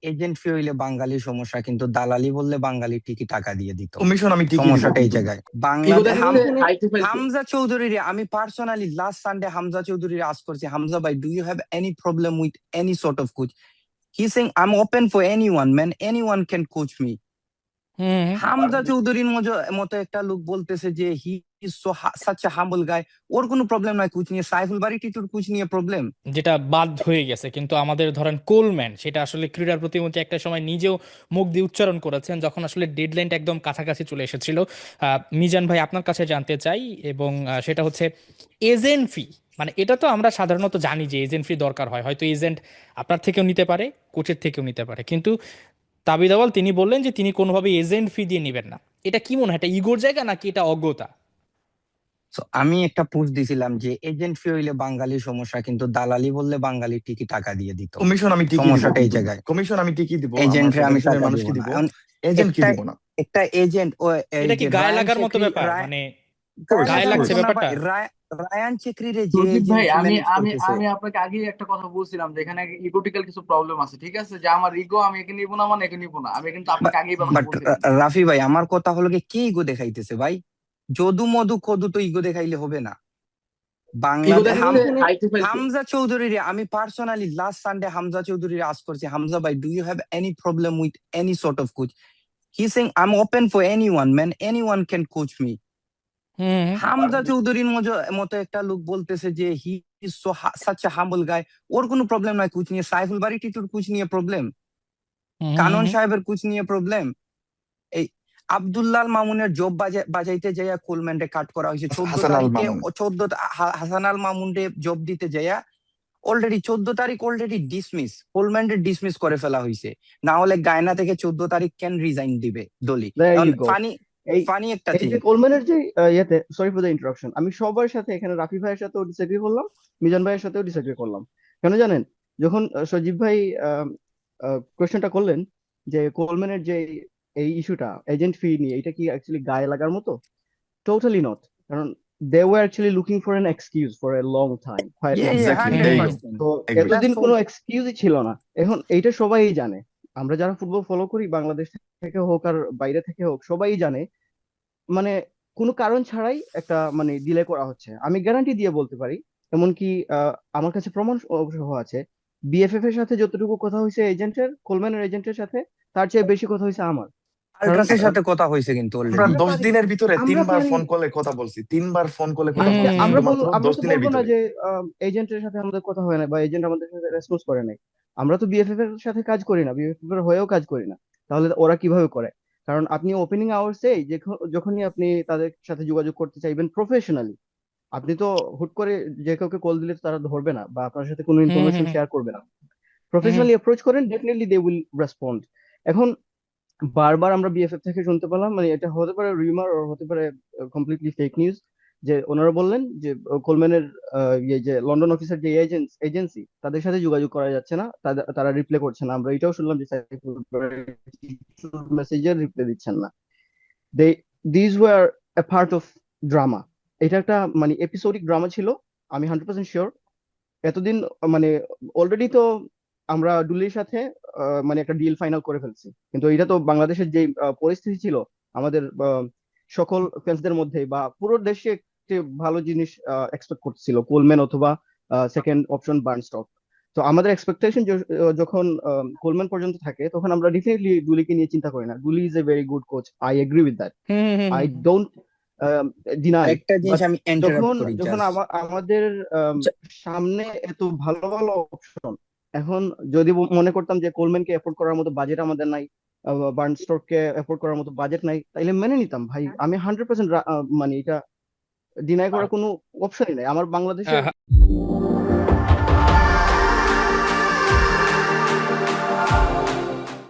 Agent ফি হইলে বাঙালি সমস্যা, কিন্তু দালালি বললে বাঙালি ঠিকই টাকা দিয়ে দিত। কমিশন আমি ঠিকই দিব। সমস্যাটা এই জায়গায়। ইগো বাংলাদেশ দেখাইতে আইতে ফেলছে। হামজা চৌধুরী, আমি personally last Sunday Hamza Chowdhury আজ করছি, হামজা ভাই, do you have any problem with any sort of coach? He saying I am open for anyone man, anyone can coach me. Hamza চৌধুরীর মতো একটা লোক বলতেছে যে he is so such a humble guy, ওর কোনো প্রবলেম নাই কোচ নিয়ে। সাইফুল বারী টিটুর কোচ নিয়ে প্রবলেম। যেটা বাদ হয়ে গেছে, কিন্তু আমাদের ধরেন কোলম্যান, সেটা আসলে ক্রীড়ার প্রতিমন্ত্রী একটা সময় নিজেও মুখ দিয়ে উচ্চারণ করেছেন যখন আসলে ডেডলাইনটা একদম কাছাকাছি চলে এসেছিল। মিজান ভাই, আপনার কাছে জানতে চাই, এবং সেটা হচ্ছে এজেন্ট ফি। মানে এটা তো আমরা সাধারণত জানি যে এজেন্ট ফি দরকার হয়, হয়তো এজেন্ট আপনার থেকেও নিতে পারে, কোচের থেকেও নিতে পারে, কিন্তু তাবিদ আওয়াল তিনি বললেন যে তিনি কোনোভাবে এজেন্ট ফি দিয়ে নেবেন না। এটা কি মনে হয়, এটা ইগোর জায়গা নাকি এটা অজ্ঞতা? So, আমি একটা পোস্ট দিছিলাম যে এজেন্ট ফি হইলে বাঙালি সমস্যা, কিন্তু দালালি বললে বাঙালি ঠিকই টাকা দিয়ে দিত। কমিশন আমি ঠিকই দিব। সমস্যাটা এই জায়গায়। কমিশন আমি ঠিকই দিব, আমার এজেন্টরে আমি প্রোডাকশনের টাকা দিব মানুষকে না। দিব, এখন এজেন্ট কি একটা দিব না। একটা এজেন্ট ও এই এটা কি যে গায়ে রায়ান লাগার মতো চেকরি, ব্যাপার? মানে গায়ে গায়ে লাগার লাগছে মতো না ব্যাপারটা? ভাই। রায়ান চেকরিরে যে সুজিত ভাই, এজেন্সি আমি ম্যানেজ আমি করতেছে। আমি আপনাকে আগে একটা কথা বলছিলাম যে এখানে ইগোটিক্যাল কিছু প্রবলেম আছে, ঠিক আছে? যে আমার ইগো, আমি একে নিব না মানে একে নিব না, আমি কিন্তু আপনাকে আগেই ব্যাপারটা বাট বলছিলাম। রাফি ভাই, আমার কথা হলো কি, কে ইগো দেখাইতেছে ভাই? যদু মধু কদু তো ইগো দেখাইলে হবে না। ইগো বাংলাদেশ দেখাইতে আইতে ফেলছে। হামজা চৌধুরী, আমি personally last Sunday Hamza Chowdhury আজ করছি, হামজা ভাই, do you have any problem with any sort of coach? He saying I am open for anyone man, anyone can coach me. Hamza চৌধুরীর মতো একটা লোক বলতেছে যে he is so such a humble guy, ওর কোনো প্রবলেম নাই কোচ নিয়ে। সাইফুল বারী টিটুর কোচ নিয়ে প্রবলেম, কানন সাহেবের কোচ নিয়ে প্রবলেম। এই আব্দুল্লাহ মামুনের জব বাজাইতে যাইয়া কোলম্যান্ডে কাট করা হয়েছে 14 হাসান আল তারিখে। মামুন। 14 হাসান আল মামুনরে জব দিতে যাইয়া অলরেডি 14 তারিখ অলরেডি ডিসমিস, কোলম্যান্ডে ডিসমিস করে ফেলা হয়েছে। না হলে গায়না থেকে 14 তারিখ কেন রিজাইন দিবে দলি? There you go. ফানি এই ফানি একটা এই থিং। যে কোলম্যানের যে ইয়েতে, সরি ফর দ্য ইন্টারাপশন, আমি সবার সাথে এখানে রাফি ভাইয়ের সাথেও ডিসএগ্রি করলাম, মিজান ভাইয়ের সাথেও ডিসএগ্রি করলাম। কেন জানেন? যখন সজীব ভাই কোয়েশ্চেনটা করলেন যে কোলম্যানের যে এই ইস্যুটা এজেন্ট ফি নিয়ে, এটা কি অ্যাকচুয়ালি গায়ে লাগার মতো? Totally not. কারণ they were actually looking for an excuse for a long time, quite long. Exactly, there you go. 100%। তো Agree. এতদিন কোনো এক্সকিউজই ছিল না। এখন এইটা সবাই জানে, আমরা যারা ফুটবল ফলো করি বাংলাদেশ থেকে হোক আর বাইরে থেকে হোক, সবাই জানে মানে কোনো কারণ ছাড়াই একটা মানে ডিলে করা হচ্ছে। আমি গ্যারান্টি দিয়ে বলতে পারি, এমনকি আমার কাছে প্রমাণ সহ আছে, বিএফএফ এর সাথে যতটুকু কথা হয়েছে এজেন্টের, কোলম্যানের এজেন্টের সাথে, তার চেয়ে বেশি কথা হয়েছে আমার। কারণ আলট্রাসের সাথে কথা হয়েছে কিন্তু আমরা অলরেডি। 10 দিনের ভিতরে আমরা 3বার পারি। ফোন কলে কথা বলছি, 3বার ফোন কলে কথা আজকে বলছি, আমরা শুধুমাত্র আমরা 10 তো দিনের বলবো না ভিতরে। যে এজেন্টের সাথে আমাদের কথা হয় না বা এজেন্ট আমাদের সাথে রেসপন্স করে নাই। আমরা তো বিএফএফ এর সাথে কাজ করি না, বিএফএফ এর হয়েও কাজ করি না। তাহলে ওরা কিভাবে করে? কারণ আপনি ওপেনিং আওয়ার্সে যখনই আপনি তাদের সাথে যোগাযোগ করতে চাইবেন প্রফেশনালি, আপনি তো হুট করে যে কাউকে কল দিলে তো তারা ধরবে না বা আপনার সাথে কোনো ইনফরমেশন শেয়ার করবে না। প্রফেশনালি অ্যাপ্রোচ করেন, ডেফিনেটলি দে উইল রেসপন্ড। এখন বারবার আমরা বিএফএফ থেকে শুনতে পেলাম, মানে এটা হতে পারে রিউমার, হতে পারে কমপ্লিটলি ফেক নিউজ, যে ওনারা বললেন যে কোলম্যানের ইয়ে যে লন্ডন অফিসের যে এজেন্সি, তাদের সাথে যোগাযোগ করা যাচ্ছে না, তারা রিপ্লাই করছে না। আমরা এটাও শুনলাম যে মেসেজের রিপ্লাই দিচ্ছেন না। They this were a part of drama. এটা একটা মানে এপিসোডিক ড্রামা ছিল, আমি 100% শিওর। এতদিন মানে অলরেডি তো আমরা ডুলির সাথে মানে একটা ডিল ফাইনাল করে ফেলছি, কিন্তু এটা তো বাংলাদেশের যে পরিস্থিতি ছিল, আমাদের সকল ফ্যান্সদের মধ্যে বা পুরো দেশে একটি ভালো জিনিস এক্সপেক্ট করছিল, কোলম্যান অথবা সেকেন্ড অপশন বার্নস্টক। তো আমাদের এক্সপেকটেশন যখন কোলম্যান পর্যন্ত থাকে, তখন আমরা ডেফিনেটলি ডুলিকে নিয়ে চিন্তা করি না। Dooley is a very good coach, I agree with that, I don't deny. আরেকটা জিনিস বাট আমি ইন্টারাপ্ট যখন করি যখন জাস্ট। আমাদের সামনে এত ভালো ভালো অপশন, এখন যদি মনে করতাম যে কোলম্যানকে এফোর্ড করার মতো বাজেট আমাদের নাই, বার্নস্টককে এফোর্ড করার মতো বাজেট নাই, তাইলে মেনে নিতাম ভাই। আমি 100% মানে এটা ডিনাই করার কোনো অপশনই নাই আমার বাংলাদেশের।